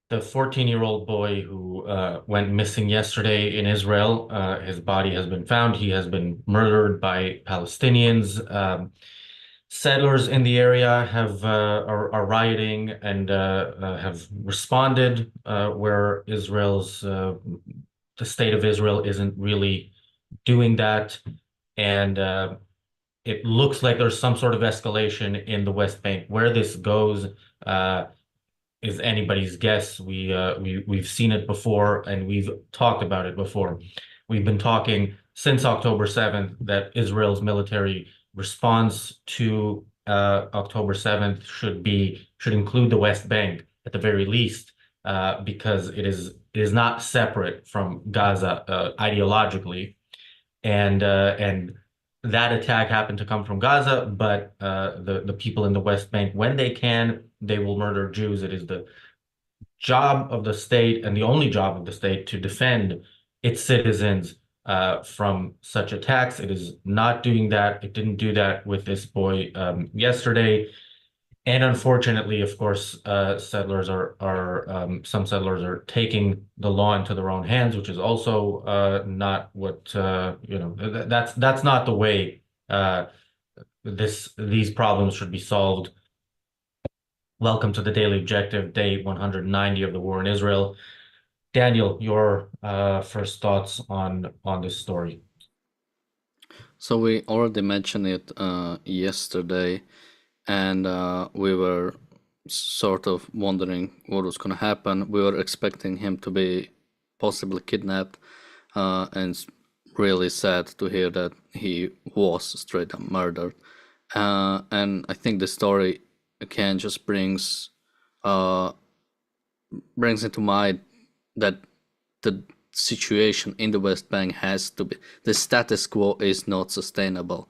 the 14-year-old boy who went missing yesterday in Israel. His body has been found. He has been murdered by Palestinians. Settlers in the area are rioting and have responded where the state of Israel isn't really doing that, and it looks like there's some sort of escalation in the West Bank. Where this goes uh, is anybody's guess. We've seen it before, and we've talked about it before. We've been talking since October 7th that Israel's military response to October 7th should include the West Bank at the very least, because it is not separate from Gaza ideologically, and that attack happened to come from Gaza, but the people in the West Bank, when they can, they will murder Jews. It is the job of the state and the only job of the state to defend its citizens from such attacks. It is not doing that. It didn't do that with this boy yesterday. And unfortunately, of course, some settlers are taking the law into their own hands, which is also not what that's not the way uh, these problems should be solved. Welcome to the Daily Objective, day 190 of the war in Israel. Daniel, your first thoughts on this story. So we already mentioned it yesterday, and we were sort of wondering what was going to happen. We were expecting him to be possibly kidnapped, and it's really sad to hear that he was straight up murdered. And I think the story again just brings into mind that the situation in the West Bank has to be, the status quo is not sustainable.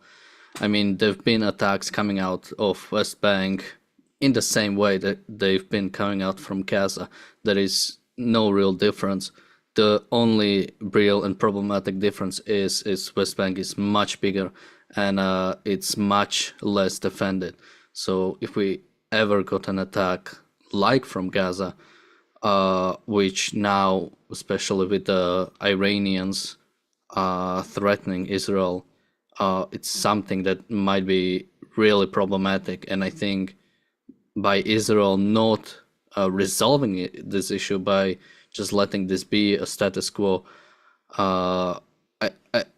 I mean, there've been attacks coming out of West Bank in the same way that they've been coming out from Gaza. There is no real difference. The only real and problematic difference is West Bank is much bigger, and it's much less defended. So if we ever got an attack like from Gaza, which now, especially with the Iranians threatening Israel, it's something that might be really problematic. And I think by Israel not resolving this issue, by just letting this be a status quo, I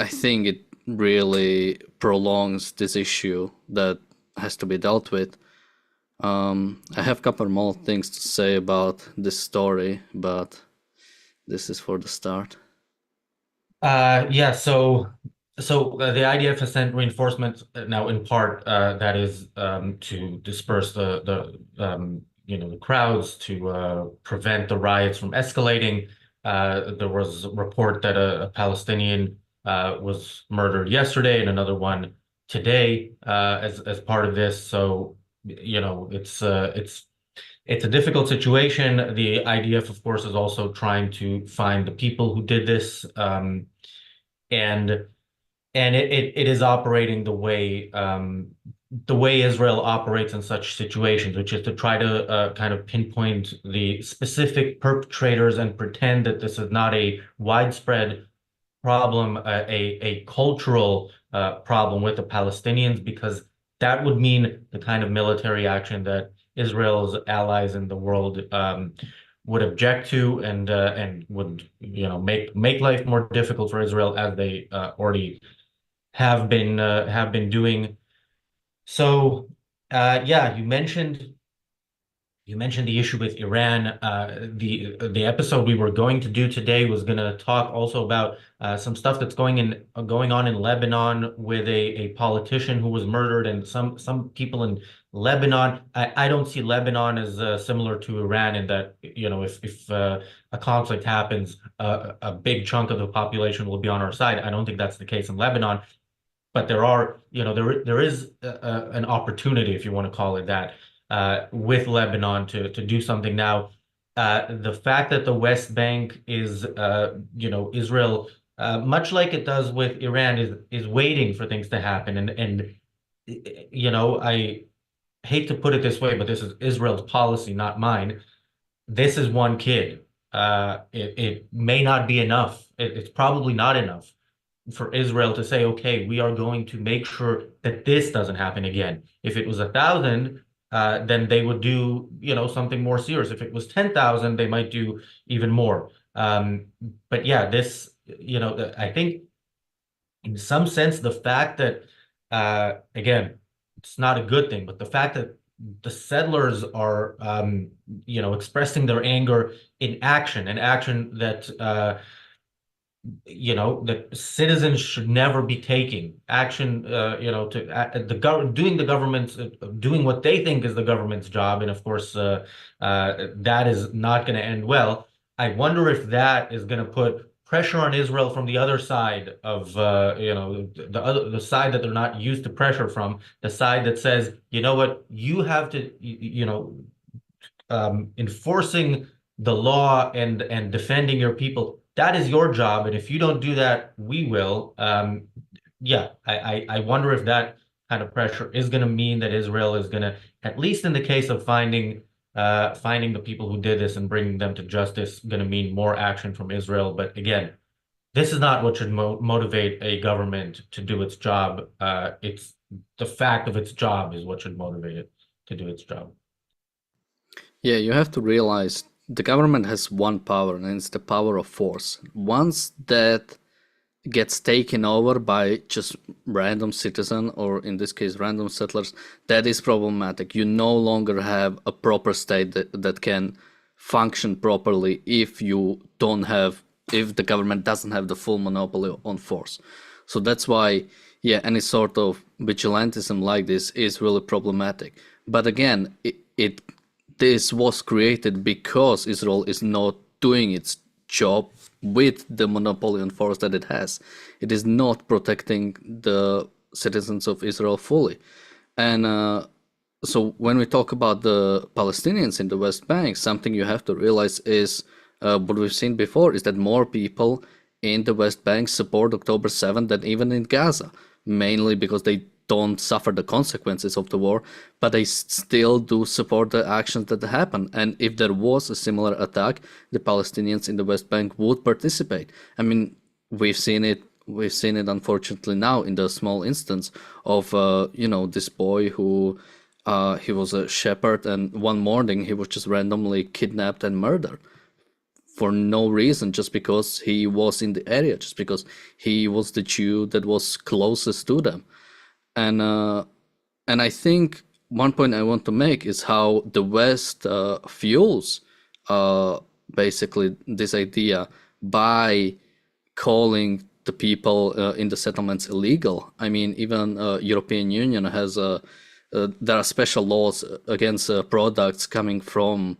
think it really prolongs this issue that has to be dealt with. I have a couple more things to say about this story, but this is for the start. Yeah, so the IDF has sent reinforcements now in part that is to disperse the crowds to prevent the riots from escalating. There was a report that a Palestinian was murdered yesterday and another one today as part of this. So it's a difficult situation. The IDF, of course, is also trying to find the people who did this, and it is operating the way Israel operates in such situations, which is to try to kind of pinpoint the specific perpetrators and pretend that this is not a widespread problem, a cultural problem with the Palestinians, because that would mean the kind of military action that Israel's allies in the world would object to, and would make life more difficult for Israel, as they already have been doing. So yeah, you mentioned the issue with Iran. The episode we were going to do today was going to talk also about some stuff that's going on in Lebanon with a politician who was murdered, and some people in Lebanon. I don't see Lebanon as similar to Iran in that, if a conflict happens, a big chunk of the population will be on our side. I don't think that's the case in Lebanon, but there is an opportunity, if you want to call it that, with Lebanon to do something now. The fact that the West Bank is, Israel, much like it does with Iran, is waiting for things to happen, and I hate to put it this way, but this is Israel's policy, not mine. this is one kid. It may not be enough. It's probably not enough for Israel to say, okay, we are going to make sure that this doesn't happen again. If it was 1,000, then they would do, something more serious. If it was 10,000, they might do even more. But yeah, this, I think in some sense, the fact that, again, it's not a good thing, but the fact that the settlers are, expressing their anger in action, an action that, that citizens should never be taking action, to doing the government's doing what they think is the government's job, and of course, that is not going to end well. I wonder if that is going to put pressure on Israel from the other side of, the side that they're not used to pressure from, the side that says, you know what, you have to, enforcing the law and defending your people. That is your job, and if you don't do that, we will. Yeah, I wonder if that kind of pressure is going to mean that Israel is going to, at least in the case of finding the people who did this and bringing them to justice, going to mean more action from Israel. But again, this is not what should motivate a government to do its job. It's the fact of its job is what should motivate it to do its job. Yeah, you have to realize the government has one power, and it's the power of force. Once that gets taken over by just random citizen, or in this case random settlers, that is problematic. You no longer have a proper state that can function properly if you don't have, if the government doesn't have the full monopoly on force. So that's why, yeah, any sort of vigilantism like this is really problematic. But again, it this was created because Israel is not doing its job with the monopoly on force that it has. It is not protecting the citizens of Israel fully. And so when we talk about the Palestinians in the West Bank, something you have to realize is what we've seen before is that more people in the West Bank support October 7th than even in Gaza, mainly because they don't suffer the consequences of the war, but they still do support the actions that happen. And if there was a similar attack, the Palestinians in the West Bank would participate. I mean, we've seen it. We've seen it unfortunately now in the small instance of this boy who he was a shepherd, and one morning he was just randomly kidnapped and murdered for no reason, just because he was in the area, just because he was the Jew that was closest to them. And I think one point I want to make is how the West fuels basically this idea by calling the people in the settlements illegal. I mean, even European Union has there are special laws against products coming from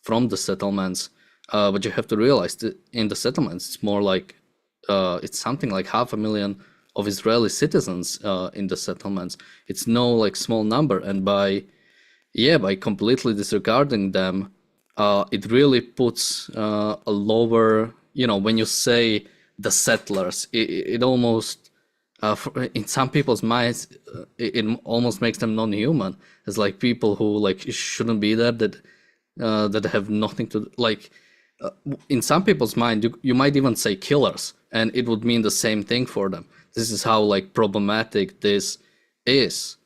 the settlements, but you have to realize that in the settlements it's more like it's something like 500,000 of Israeli citizens in the settlements. It's no like small number, and by completely disregarding them, it really puts a lower. When you say the settlers, it almost in some people's minds it almost makes them non-human, as like people who like shouldn't be there, that have nothing to like. In some people's mind, you might even say killers, and it would mean the same thing for them. This is how like problematic this is.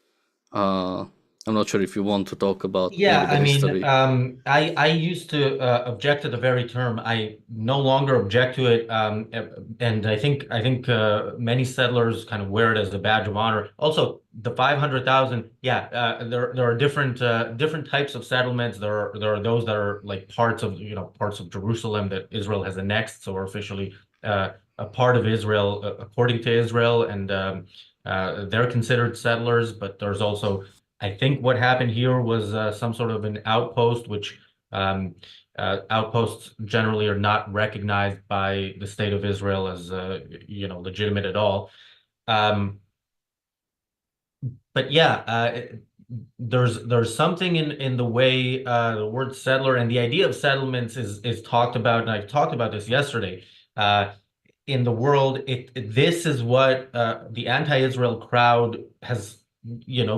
I'm not sure if you want to talk about Yeah, maybe the I mean, history. I used to object to the very term. I no longer object to it, and I think many settlers kind of wear it as a badge of honor. Also, the 500,000. Yeah, there are different types of settlements. There are those that are like parts of Jerusalem that Israel has annexed, so are officially a part of Israel according to Israel, and they're considered settlers. But there's also, I think what happened here was some sort of an outpost, which um, outposts generally are not recognized by the state of Israel as legitimate at all. Um, but yeah, there's something in the way the word settler and the idea of settlements is talked about, and I talked about this yesterday. In the world, this is what the anti-Israel crowd has,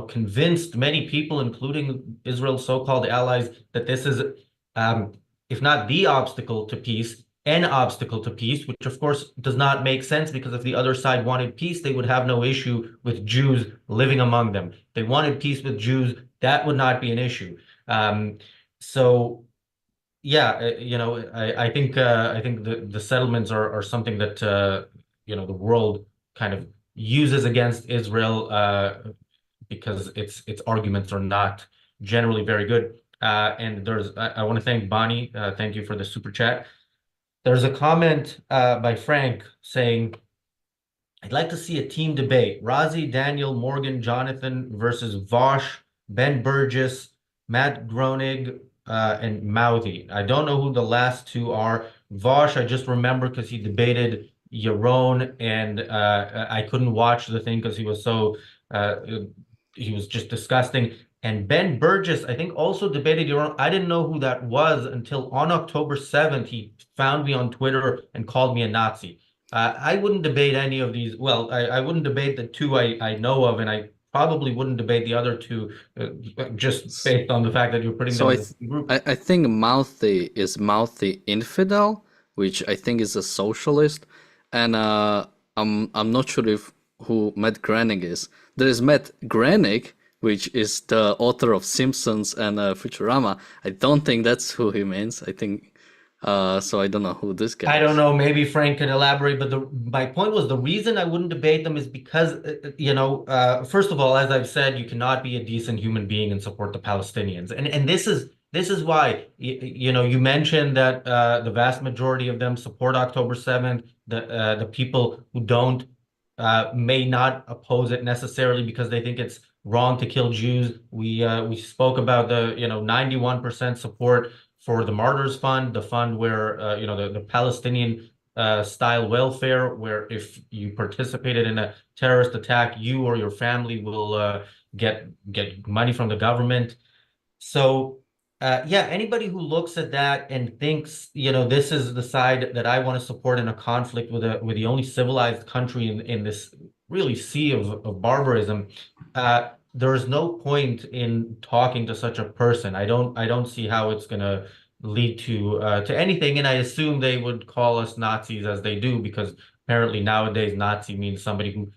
convinced many people, including Israel's so-called allies, that this is if not the obstacle to peace, an obstacle to peace, which of course does not make sense because if the other side wanted peace, they would have no issue with Jews living among them. If they wanted peace with Jews, that would not be an issue. So yeah, I think the settlements are something that the world kind of uses against Israel because its arguments are not generally very good. And I want to thank Bonnie. Thank you for the super chat. There's a comment by Frank saying, I'd like to see a team debate. Razi, Daniel, Morgan, Jonathan versus Vosh, Ben Burgess, Matt Groening, and Mouthy. I don't know who the last two are. Vosh, I just remember because he debated Yaron, and I couldn't watch the thing because uh, he was just disgusting. And Ben Burgess, I think, also debated Yaron. I didn't know who that was until on October 7th, he found me on Twitter and called me a Nazi. I wouldn't debate any of these. Well, I wouldn't debate the two I know of, and I probably wouldn't debate the other two just based on the fact that you're putting So them in the same group. I think Mouthy is Mouthy Infidel, which I think is a socialist, and I'm not sure if who Matt Groening is. There is Matt Groening, which is the author of Simpsons and Futurama. I don't think that's who he means. I think so. I don't know who this guy I don't is. know. Maybe Frank can elaborate, but my point was the reason I wouldn't debate them is because, first of all, as I've said, you cannot be a decent human being and support the Palestinians, and this is why you mentioned that the vast majority of them support October 7th. The people who don't may not oppose it necessarily because they think it's wrong to kill Jews. We spoke about the 91% support for the Martyrs Fund, the fund where the Palestinian style welfare, where if you participated in a terrorist attack, you or your family will get money from the government. So, yeah, anybody who looks at that and thinks, this is the side that I want to support in a conflict with the only civilized country in this really sea of barbarism, there is no point in talking to such a person. I don't see how it's gonna lead to anything, and I assume they would call us Nazis as they do, because apparently nowadays Nazi means somebody who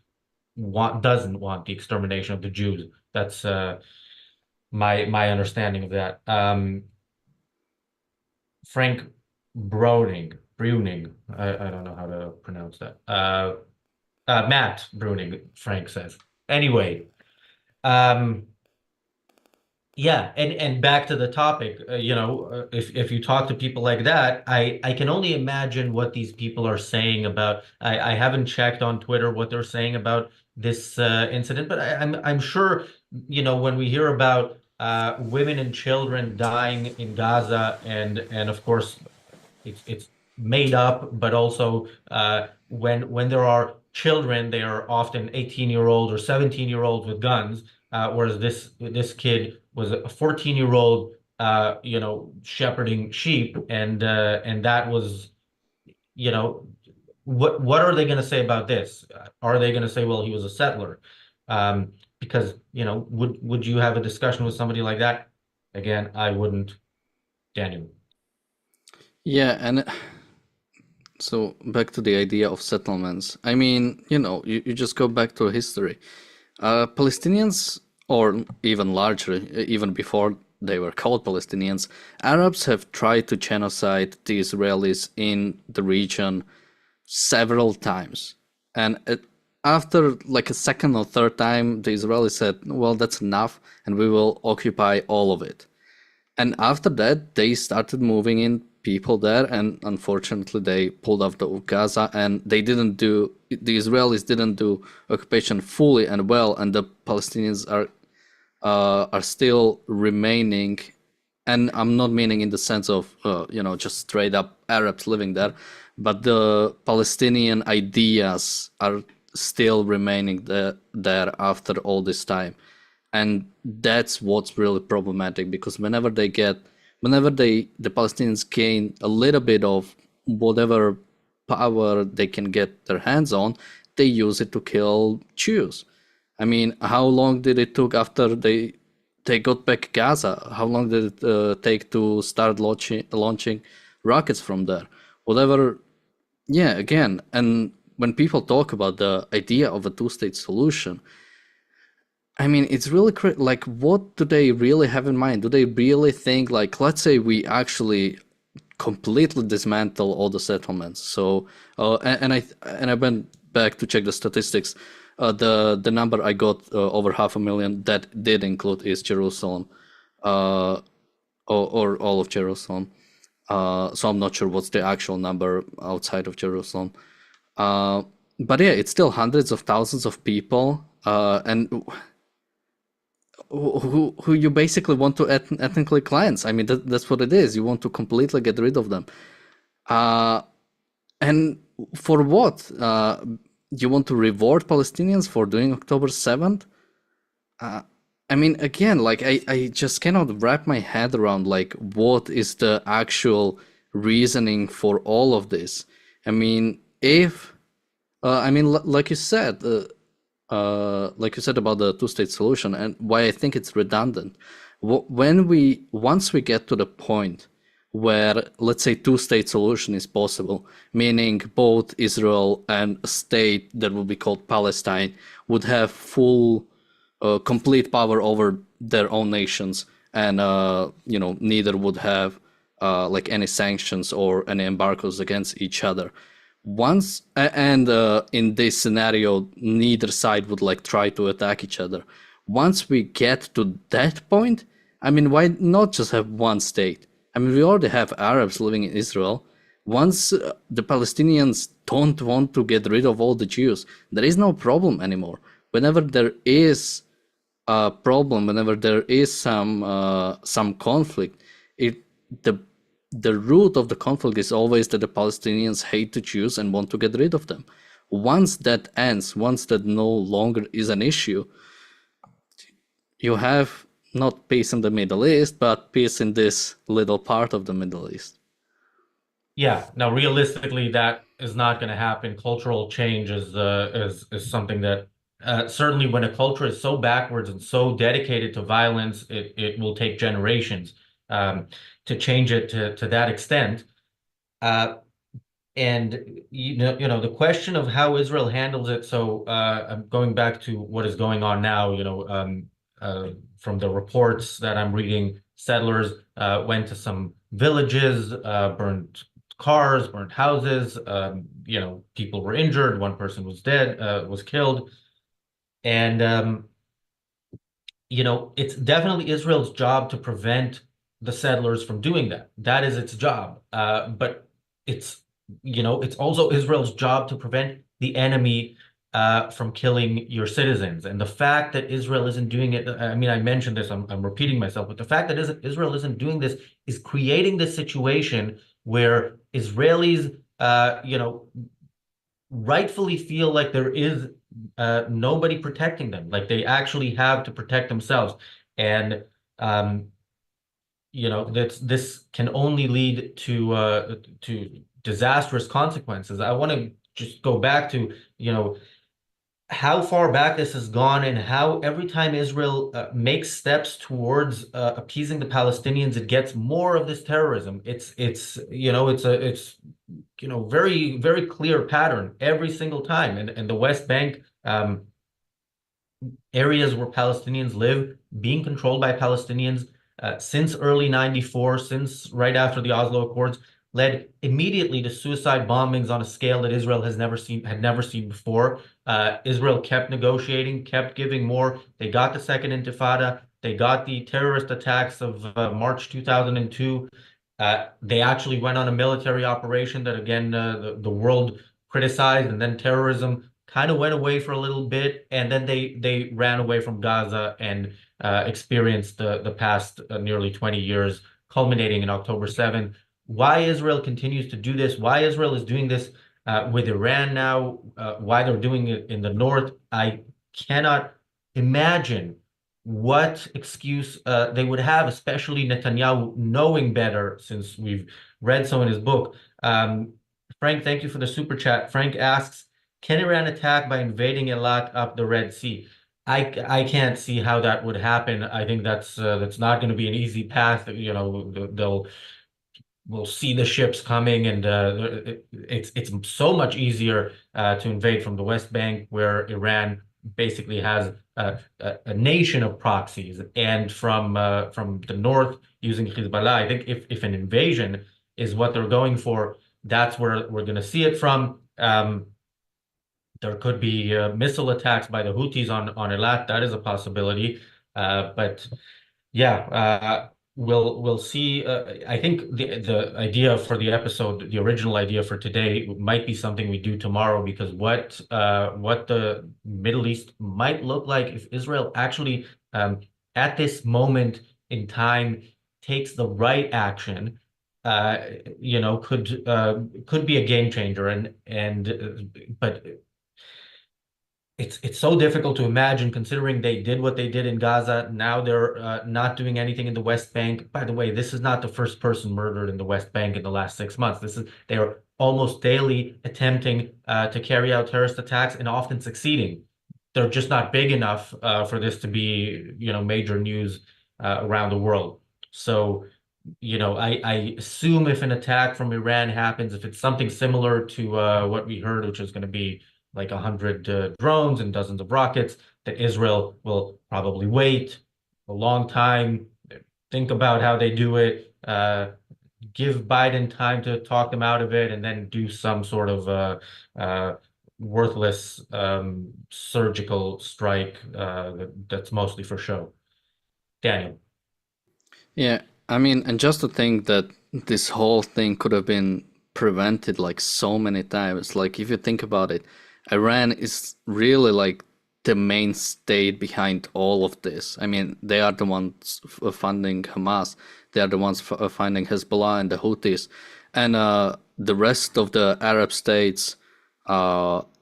doesn't want the extermination of the Jews. That's my understanding of that. Frank Bruning. I don't know how to pronounce that. Matt Bruning, Frank says. Anyway, um, yeah, and back to the topic, if you talk to people like that, I can only imagine what these people are saying about. I haven't checked on Twitter what they're saying about this incident, but I'm sure when we hear about women and children dying in Gaza, and of course it's made up, but also when there are children, they are often 18-year-old or 17-year-olds with guns, whereas this kid was a 14-year-old, shepherding sheep, and that was, you know, what are they going to say about this? Are they going to say, well, he was a settler? Because would you have a discussion with somebody like that? Again, I wouldn't. Daniel. Yeah, and so back to the idea of settlements. I mean, you just go back to history. Palestinians, or even larger, even before they were called Palestinians, Arabs have tried to genocide the Israelis in the region several times. And after like a second or third time, the Israelis said, well, that's enough, and we will occupy all of it. And after that, they started moving in people there, and unfortunately, they pulled out of Gaza, and the Israelis didn't do occupation fully and well, and the Palestinians are still remaining. And I'm not meaning in the sense of just straight up Arabs living there, but the Palestinian ideas are still remaining there after all this time. And that's what's really problematic, because whenever the Palestinians gain a little bit of whatever power they can get their hands on, they use it to kill Jews. I mean, how long did it took after they they got back Gaza. How long did it take to start launching rockets from there? Whatever. Yeah, again, and when people talk about the idea of a two-state solution, I mean, it's really like, what do they really have in mind? Do they really think, like, let's say we actually completely dismantle all the settlements? So, and I went back to check the statistics. The number I got, over 500,000, that did include East Jerusalem, uh, or all of Jerusalem. So I'm not sure what's the actual number outside of Jerusalem. But yeah, it's still hundreds of thousands of people, and who you basically want to ethnically cleanse. I mean, that's what it is. You want to completely get rid of them. And for what? You want to reward Palestinians for doing October 7th? I mean, again, like, I just cannot wrap my head around, like, what is the actual reasoning for all of this. I mean, if I mean, like you said about the two-state solution, and why I think it's redundant. Once we get to the point where, let's say, two-state solution is possible, meaning both Israel and a state that would be called Palestine would have full, complete power over their own nations, and neither would have like any sanctions or any embargoes against each other. Once and In this scenario, neither side would like try to attack each other. Once we get to that point, I mean, why not just have one state? I mean, we already have Arabs living in Israel. Once the Palestinians don't want to get rid of all the Jews, there is no problem anymore. Whenever there is a problem, whenever there is some conflict, the the root of the conflict is always that the Palestinians hate the Jews and want to get rid of them. Once that ends, once that no longer is an issue, you have not peace in the Middle East, but peace in this little part of the Middle East. Yeah, now realistically, that is not going to happen. Cultural change is something that certainly when a culture is so backwards and so dedicated to violence, it will take generations to change it to that extent. Uh, and the question of how Israel handles it. So I'm going back to what is going on now. From the reports that I'm reading, settlers went to some villages, burned cars, burned houses. People were injured. One person was dead, was killed, and it's definitely Israel's job to prevent the settlers from doing that. That is its job. But it's also Israel's job to prevent the enemy from killing your citizens. And the fact that Israel isn't doing it, I mean, I mentioned this, I'm repeating myself, but the fact that Israel isn't doing this is creating this situation where Israelis, rightfully feel like there is nobody protecting them, like they actually have to protect themselves. And this can only lead to disastrous consequences. I want to just go back to, how far back this has gone and how every time Israel makes steps towards appeasing the Palestinians, it gets more of this terrorism. It's very, very clear pattern every single time. And the West Bank, areas where Palestinians live, being controlled by Palestinians since early 94, since right after the Oslo Accords, led immediately to suicide bombings on a scale that Israel had never seen before. Israel kept negotiating, kept giving more. They got the Second Intifada. They got the terrorist attacks of March 2002. They actually went on a military operation that, again, the world criticized, and then terrorism kind of went away for a little bit, and then they ran away from Gaza and experienced the past nearly 20 years, culminating in October 7th. Why Israel continues to do this, why Israel is doing this with Iran now, why they're doing it in the north, I cannot imagine what excuse they would have, especially Netanyahu knowing better, since we've read so in his book. Frank, thank you for the super chat. Frank asks, can Iran attack by invading Eilat up the Red Sea? I can't see how that would happen. I think that's not going to be an easy path. You know, they'll we'll see the ships coming, and it's so much easier to invade from the West Bank, where Iran basically has a nation of proxies, and from the north using Hezbollah. I think if an invasion is what they're going for, that's where we're going to see it from. There could be missile attacks by the Houthis on Eilat. That is a possibility. But yeah, we'll see. I think the idea for the episode, the original idea for today, might be something we do tomorrow, because what the Middle East might look like if Israel actually at this moment in time takes the right action, uh, could be a game changer. But it's so difficult to imagine, considering they did what they did in Gaza. Now they're not doing anything in the West Bank. By the way, this is not the first person murdered in the West Bank in the last 6 months. They are almost daily attempting to carry out terrorist attacks, and often succeeding. They're just not big enough for this to be, major news around the world. So, I assume if an attack from Iran happens, if it's something similar to what we heard, which is going to be like 100 drones and dozens of rockets, that Israel will probably wait a long time, think about how they do it, give Biden time to talk them out of it, and then do some sort of uh, worthless surgical strike that's mostly for show. Daniel. Yeah, I mean, and just to think that this whole thing could have been prevented like so many times. Like, if you think about it, Iran is really like the main state behind all of this. I mean, they are the ones funding Hamas. They are the ones funding Hezbollah and the Houthis, and the rest of the Arab states,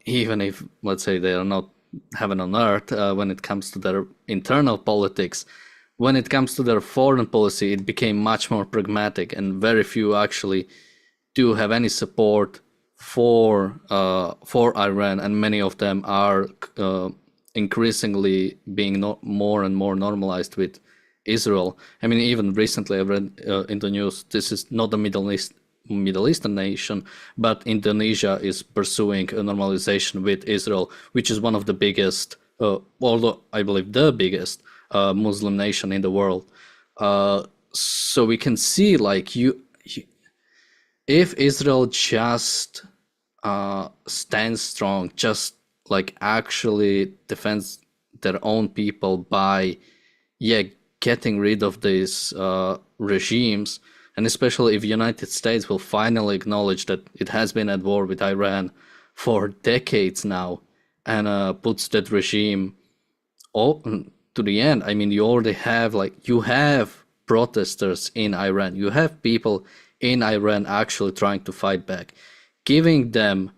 even if, let's say, they are not heaven on earth when it comes to their internal politics, when it comes to their foreign policy, it became much more pragmatic, and very few actually do have any support for Iran, and many of them are increasingly being more and more normalized with Israel. I mean, even recently I read in the news, this is not a Middle Eastern nation, but Indonesia is pursuing a normalization with Israel, which is one of the biggest, although I believe the biggest Muslim nation in the world. So we can see, like, if Israel just stands strong, just like actually defends their own people by, yeah, getting rid of these regimes, and especially if United States will finally acknowledge that it has been at war with Iran for decades now, and puts that regime open to the end. I mean, you have protesters in Iran, you have people in Iran actually trying to fight back, giving them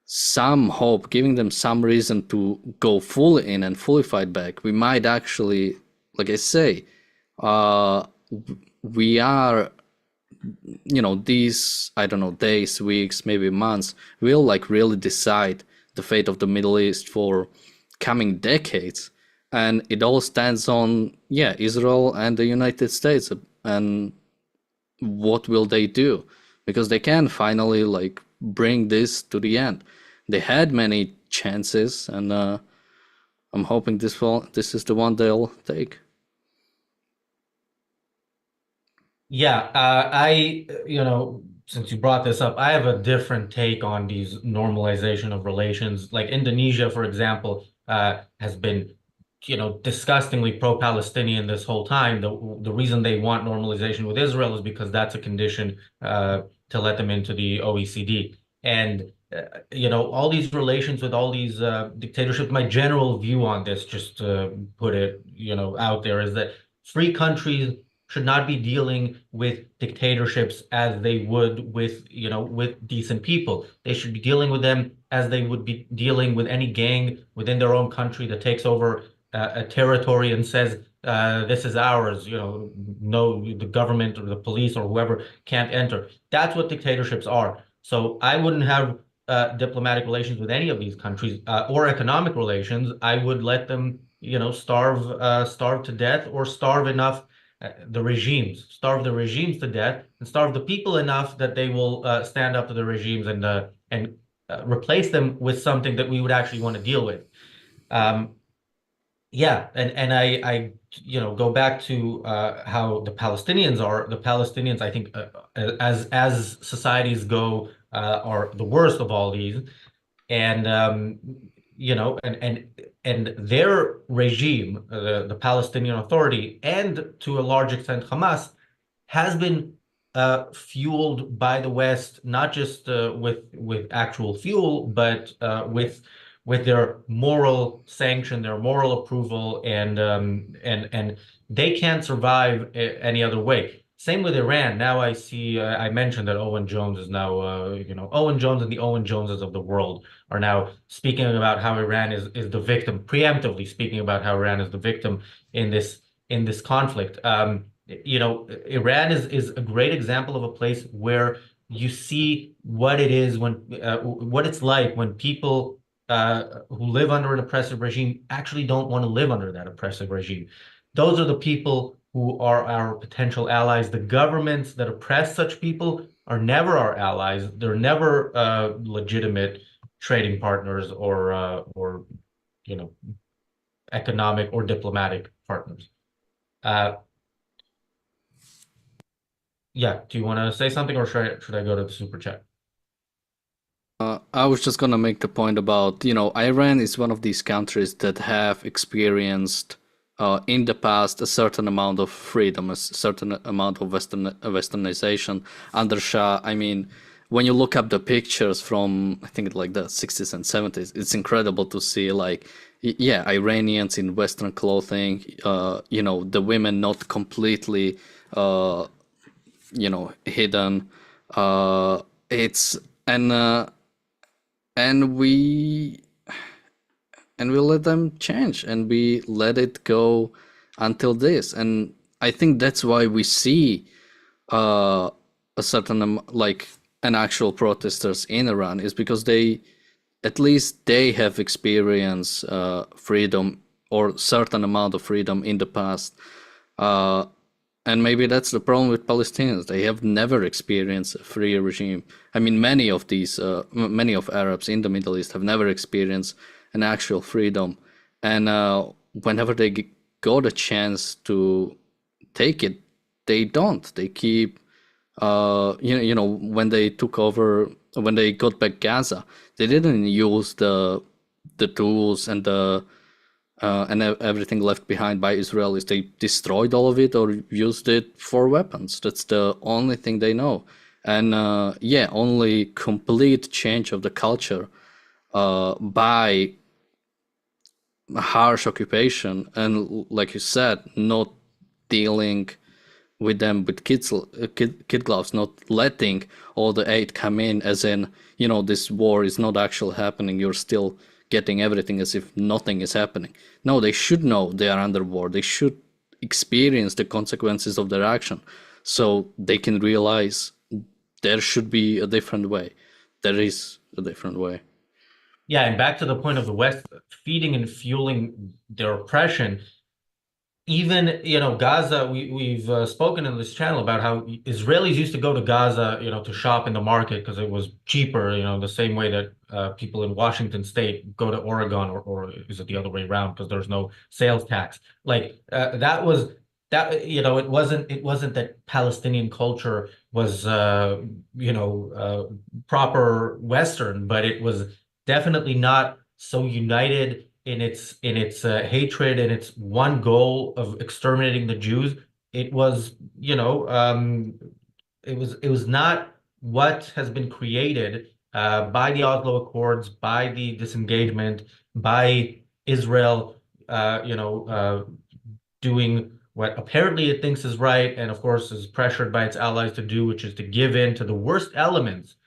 some hope, giving them some reason to go fully in and fully fight back. We might actually, like I say, we are, these, I don't know, days, weeks, maybe months, will like really decide the fate of the Middle East for coming decades. And it all stands on, yeah, Israel and the United States. And what will they do? Because they can finally like bring this to the end. They had many chances, and I'm hoping this is the one they'll take. Yeah, since you brought this up, I have a different take on these normalization of relations. Like Indonesia, for example, has been, disgustingly pro-Palestinian this whole time. The reason they want normalization with Israel is because that's a condition to let them into the OECD. And all these relations with all these dictatorships. My general view on this, just to put it, out there, is that free countries should not be dealing with dictatorships as they would with decent people. They should be dealing with them as they would be dealing with any gang within their own country that takes over a territory and says, this is ours, no, the government or the police or whoever can't enter. That's what dictatorships are. So I wouldn't have diplomatic relations with any of these countries or economic relations. I would let them starve to death, or starve enough starve the regimes to death, and starve the people enough that they will stand up to the regimes and replace them with something that we would actually want to deal with. Um, yeah, and go back to how the Palestinians, I think, as societies go, are the worst of all these. And you know and their regime, the Palestinian Authority, and to a large extent Hamas, has been fueled by the West, not just with actual fuel, but with their moral sanction, their moral approval, and they can't survive any other way. Same with Iran. Now I see. I mentioned that Owen Jones is now, Owen Jones and the Owen Joneses of the world are now speaking about how Iran is the victim, preemptively speaking about how Iran is the victim in this conflict. Iran is a great example of a place where you see what it is what it's like when people who live under an oppressive regime actually don't want to live under that oppressive regime. Those are the people who are our potential allies. The governments that oppress such people are never our allies. They're never legitimate trading partners or you know economic or diplomatic partners. Uh, Yeah. Do you want to say something, or should I go to the super chat? I was just gonna make the point about, Iran is one of these countries that have experienced in the past a certain amount of freedom, a certain amount of westernization under Shah. I mean, when you look up the pictures from, I think, like the 60s and 70s, it's incredible to see, like, yeah, Iranians in Western clothing, the women not completely, hidden. It's and we and we let them change, and we let it go until this. And I think that's why we see a certain like an actual protesters in Iran, is because at least they have experienced freedom, or certain amount of freedom in the past. And maybe that's the problem with Palestinians. They have never experienced a free regime. I mean, many of Arabs in the Middle East have never experienced an actual freedom. And whenever they got a chance to take it, they don't. They keep, when they took over, when they got back Gaza, they didn't use the tools and everything left behind by Israelis. They destroyed all of it or used it for weapons. That's the only thing they know. And only complete change of the culture by harsh occupation, and like you said, not dealing with them with kid gloves, not letting all the aid come in, as in, this war is not actually happening, you're still getting everything as if nothing is happening. No, they should know they are under war. They should experience the consequences of their action, so they can realize there should be a different way. There is a different way. Yeah, and back to the point of the West feeding and fueling their oppression. Even, Gaza, we've spoken in this channel about how Israelis used to go to Gaza, to shop in the market because it was cheaper, the same way that people in Washington State go to Oregon, or is it the other way around because there's no sales tax? Like that was that, it wasn't that Palestinian culture was proper Western, but it was definitely not so united in its hatred and its one goal of exterminating the Jews. It was, it was not what has been created by the Oslo Accords, by the disengagement, by Israel, doing what apparently it thinks is right, and of course is pressured by its allies to do, which is to give in to the worst elements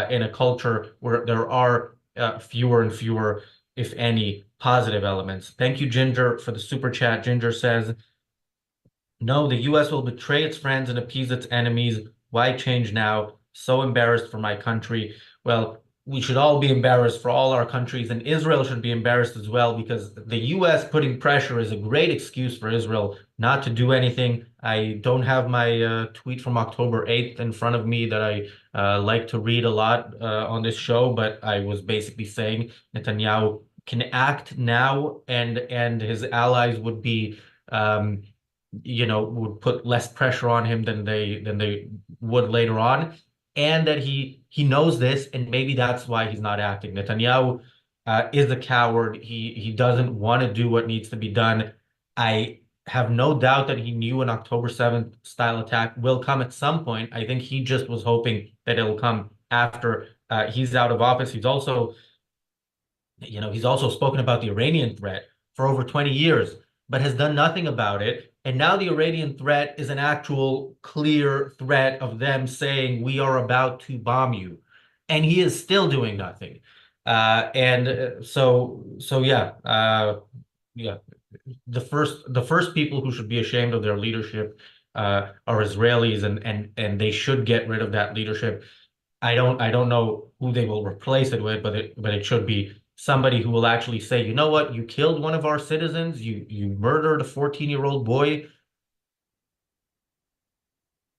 in a culture where there are fewer and fewer, if any, positive elements. Thank you, Ginger, for the super chat. Ginger says, no, the US will betray its friends and appease its enemies. Why change now? So embarrassed for my country. Well, we should all be embarrassed for all our countries, and Israel should be embarrassed as well, because the US putting pressure is a great excuse for Israel not to do anything. I don't have my tweet from October 8th in front of me that I like to read a lot on this show, but I was basically saying Netanyahu can act now, and his allies would be um, would put less pressure on him than they would later on, and that he knows this, and maybe that's why he's not acting. Netanyahu is a coward. He doesn't want to do what needs to be done. I have no doubt that he knew an October 7th style attack will come at some point. I think he just was hoping that it'll come after he's out of office. He's also spoken about the Iranian threat for over 20 years, but has done nothing about it. And now the Iranian threat is an actual clear threat of them saying, we are about to bomb you. And he is still doing nothing. Yeah. The first people who should be ashamed of their leadership are Israelis, and they should get rid of that leadership. I don't know who they will replace it with, but it should be somebody who will actually say, you know what, you killed one of our citizens, you murdered a 14-year-old boy.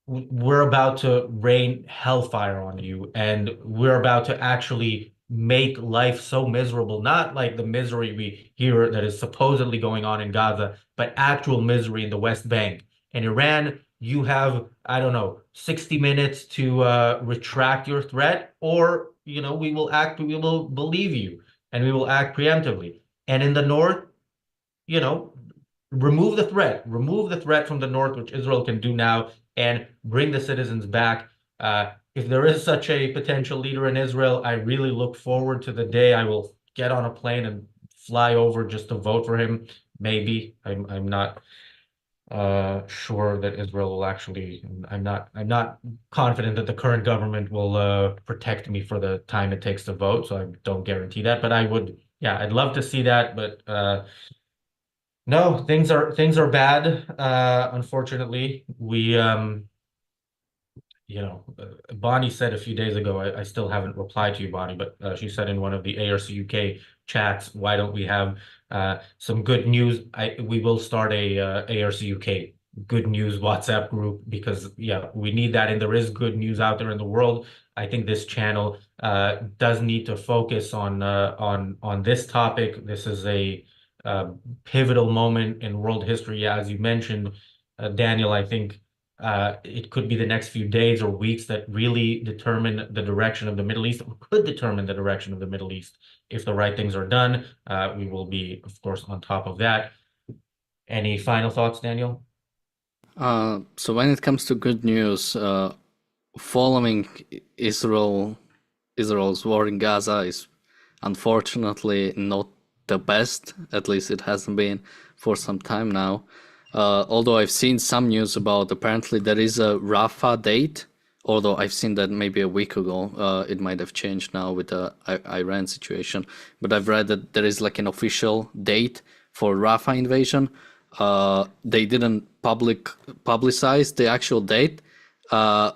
We're about to rain hellfire on you, and we're about to actually make life so miserable, not like the misery we hear that is supposedly going on in Gaza, but actual misery in the West Bank. And Iran, you have, I don't know, 60 minutes to retract your threat, or, we will believe you, and we will act preemptively. And in the North, you know, remove the threat from the north, which Israel can do now, and bring the citizens back. If there is such a potential leader in Israel, I really look forward to the day I will get on a plane and fly over just to vote for him. Maybe I'm not sure that Israel will actually. I'm not confident that the current government will protect me for the time it takes to vote, so I don't guarantee that. But I would, yeah, I'd love to see that, but. No, things are bad. Unfortunately, Bonnie said a few days ago. I still haven't replied to you, Bonnie, but she said in one of the ARCUK chats, why don't we have some good news? We will start a ARCUK good news WhatsApp group, because yeah, we need that, and there is good news out there in the world. I think this channel does need to focus on this topic. This is a uh, pivotal moment in world history. Yeah, as you mentioned, Daniel, I think it could be the next few days or weeks that really determine the direction of the Middle East, or could determine the direction of the Middle East. If the right things are done, we will be, of course, on top of that. Any final thoughts, Daniel? So when it comes to good news, following Israel's war in Gaza is unfortunately not the best. At least it hasn't been for some time now. Although I've seen some news about, apparently there is a Rafah date. Although I've seen that maybe a week ago. It might have changed now with the Iran situation. But I've read that there is like an official date for Rafah invasion. They didn't publicize the actual date,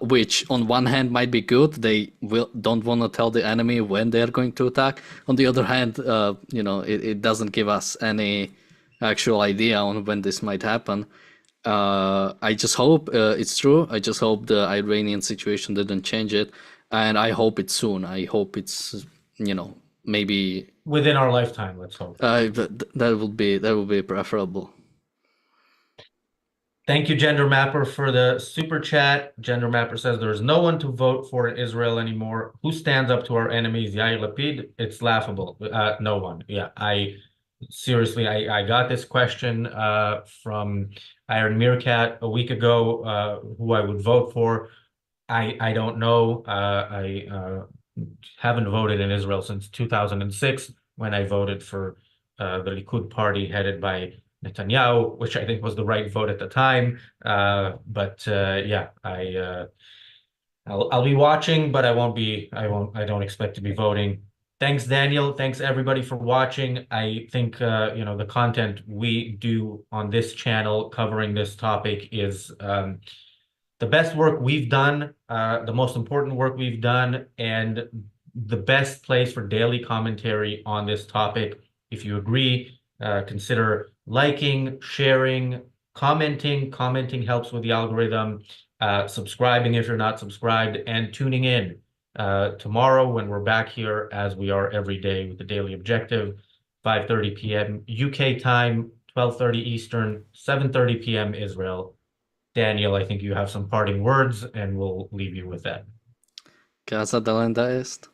which on one hand might be good. They don't want to tell the enemy when they're going to attack. On the other hand, it doesn't give us any actual idea on when this might happen. I just hope it's true. I just hope the Iranian situation didn't change it, and I hope it's soon. I hope it's maybe Within our lifetime, let's hope. that would be preferable. Thank you, Gender Mapper, for the super chat. Gender Mapper says there's no one to vote for in Israel anymore. Who stands up to our enemies? Yair Lapid? It's laughable. No one. Yeah, seriously, I got this question from Iron Meerkat a week ago, who I would vote for. I don't know. I haven't voted in Israel since 2006, when I voted for the Likud party headed by Netanyahu, which I think was the right vote at the time. But yeah, I'll be watching, but I don't expect to be voting. Thanks, Daniel. Thanks everybody for watching. I think the content we do on this channel covering this topic is the best work we've done, the most important work we've done, and the best place for daily commentary on this topic. If you agree, consider liking, sharing, commenting. Commenting helps with the algorithm. Subscribing if you're not subscribed, and tuning in tomorrow when we're back here as we are every day with the Daily Objective, 5:30 p.m. UK time, 12:30 Eastern, 7:30 p.m. Israel. Daniel, I think you have some parting words, and we'll leave you with that. Casa delenda est.